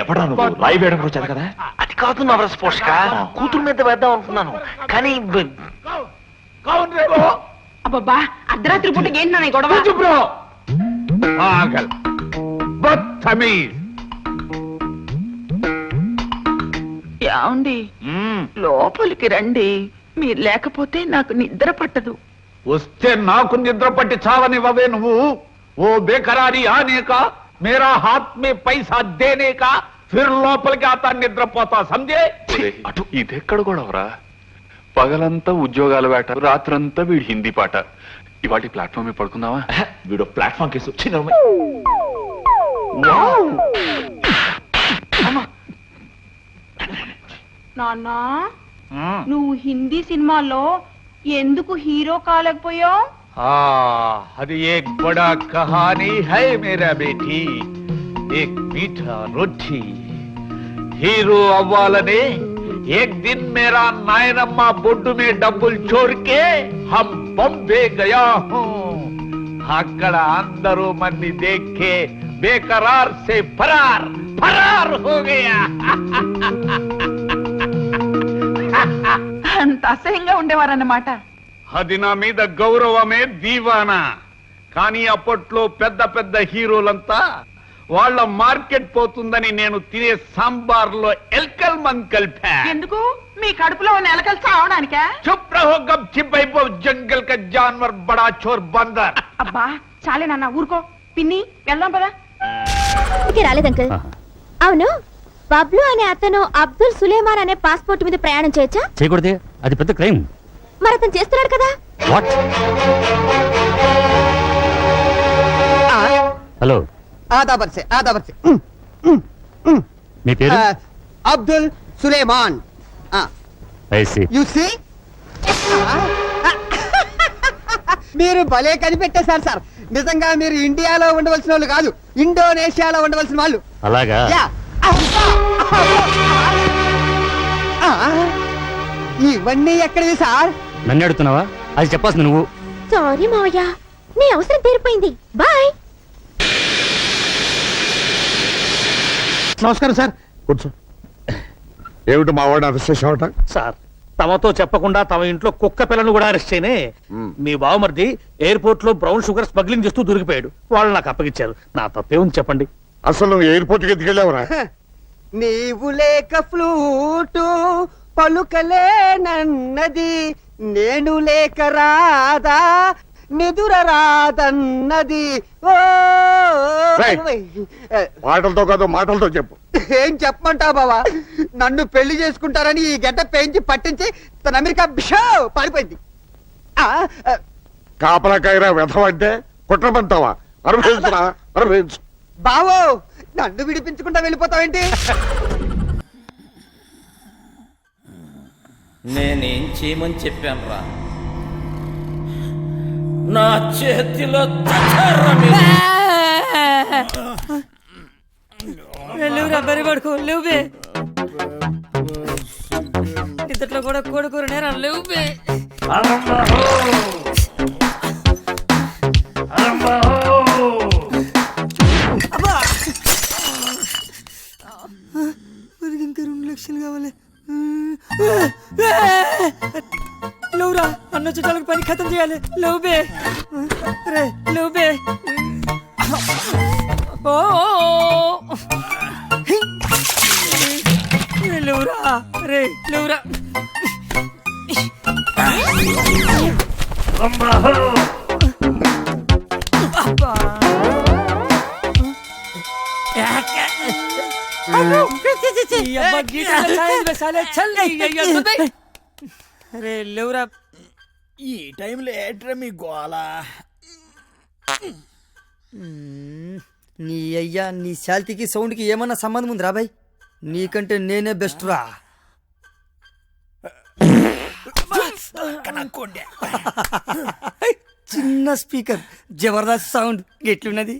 ఎవడా నువ్వు రాయి వేయడం వచ్చాను కదా. అది కాదు నవరస పోషక, కూతురు మీద వేద్దాం అనుకున్నాను కానీ అబ్బబ్బా అర్ధరాత్రి పూట ఏంటి గొడవ? ఏమండి లోపలికి రండి, మీరు లేకపోతే నాకు నిద్ర పట్టదు. వస్తే నాకు నిద్ర పట్టి చావనివ్వవే నువ్వు. ఓ బేకరారీ ఆనే కా మేరా హాత్ మే పైసా దేనే కా ఫిర్ లోపలికి ఆతా నిద్రపోతా సంజయ్. అటు ఇదెక్కడ గొడవరా? పగలంతా ఉద్యోగాల వేట, రాత్రంతా వీడి హిందీ పాట. ఇవాటి ప్లాట్ఫామ్ పడుకుందావా? వీడు ప్లాట్ఫామ్ కేసు వచ్చింది. నాన్న నువ్వు హిందీ సినిమాలో ఎందుకు హీరో కాలేకపోయావు? అది ఏక్ బడా కహానీ హై మేరా బేటీ, ఏక్ మీఠా రోటీ. హీరో అవ్వాలని एक दिन मेरा नायनम्मा बोड्डू में डब्बुल छोड़ के हम बॉम्बे गया हूँ. अక్కడ అందరూ మన్ని देख के बेकरार से फरार फरार हो गया. అంత అసహ్యంగా ఉండేవారన్నమాట. అది నా మీద గౌరవమే దీవానా. కానీ అప్పట్లో పెద్ద పెద్ద హీరోలంతా వాళ్ళ మార్కెట్ పోతుందని నేను తినే సాంబార్లో ఎల్కల్ మంది కలిపా. ఎందుకు? మీ కడుపులో ఉన్న ఎలకలు చావడానికా? చుప్ రహో గబ్ చిప్ అయిపో జంగల్ కా జాన్వర్ బడా చోర్ బందర్. అబ్బా చాలే నాన్న ఊరుకో. పిన్ని వెళ్దాం పదా. రాలేదు అంకుల్. అవును, బబ్లు అనే అతను అబ్దుల్ సులేమాన్ అనే పాస్పోర్ట్ మీద ప్రయాణం చేయొచ్చా? చేయకూడదే, అది పెద్ద క్రైమ్. మరి అతను చేస్తున్నాడు కదా. హలో, आदाबर से మీ పేరు? अब्दुल सुलेमान. యు సీ మీరు భలే కనిపెట్టేశారు సార్. నిజంగా మీరు ఇండియాలో ఉండవలసిన వాళ్ళు కాదు, ఇండోనేషియాలో ఉండవలసిన వాళ్ళు. అలాగా? ఇవన్నీ ఎక్కడివి సార్? నన్ను అడుగుతున్నావా? అది చెప్పాల్సింది నువ్వు. సారీ మావయ్య, నీ అవసరం తీరిపోయింది. బాయ్. నమస్కారం సార్. కూర్చో. ఏమిటి మా వాడిని అరెస్ట్ చేసావట? సార్, తమతో చెప్పకుండా తమ ఇంట్లో కుక్క పిల్లను కూడా అరెస్ట్ చేయనే. మీ బావమరిది ఎయిర్పోర్ట్ లో బ్రౌన్ షుగర్ స్మగ్లింగ్ చేస్తూ దొరికిపోయాడు. వాళ్ళు నాకు అప్పగించారు. నా తప్పేముంది చెప్పండి. అసలు నువ్వు ఎయిర్పోర్ట్ కి ఎత్తుకెళ్ళావురా? నీవు లేక ఫ్లూటు పలుకలేనన్నది, నేను లేక రాదా నిదుర రాదన్నది. మాటలతో కాదు, మాటలతో చెప్పు. ఏం చెప్పమంటావు బావా? నన్ను పెళ్లి చేసుకుంటారని ఈ గడ్డ పెంచి పట్టించి తన అమెరికా బిషో పారిపోయింది. కాపలాకాయరా వెధవంటే కుట్రమంటావా? అనుభవించరా, అనుభవించు. బావో, నన్ను విడిపించుకుంటా వెళ్ళిపోతావేంటి? నేనేం చేయమని చెప్పాను రా? నా చేతిలో లేవుబే. ఇంతట్లో కూడా కొడుకు నేరా లేవుబే. ఇంకా 2 లక్షలు కావాలి. లేవురా, అన్న చుట్టాలకు పని ఖతం చేయాలి. లేవుబే రే, లేవుబే. లేవురా రే, లేవురా. అరే లేవురా. ఈ టైంలో ఏట్రా మీ గోలా? నీ అయ్యా, నీ శాల్తీకి సౌండ్కి ఏమన్నా సంబంధం ఉంది రా బాయ్? నీకంటే నేనే బెస్ట్ రా. చిన్న స్పీకర్, జబర్దస్త్ సౌండ్, ఎట్లున్నది?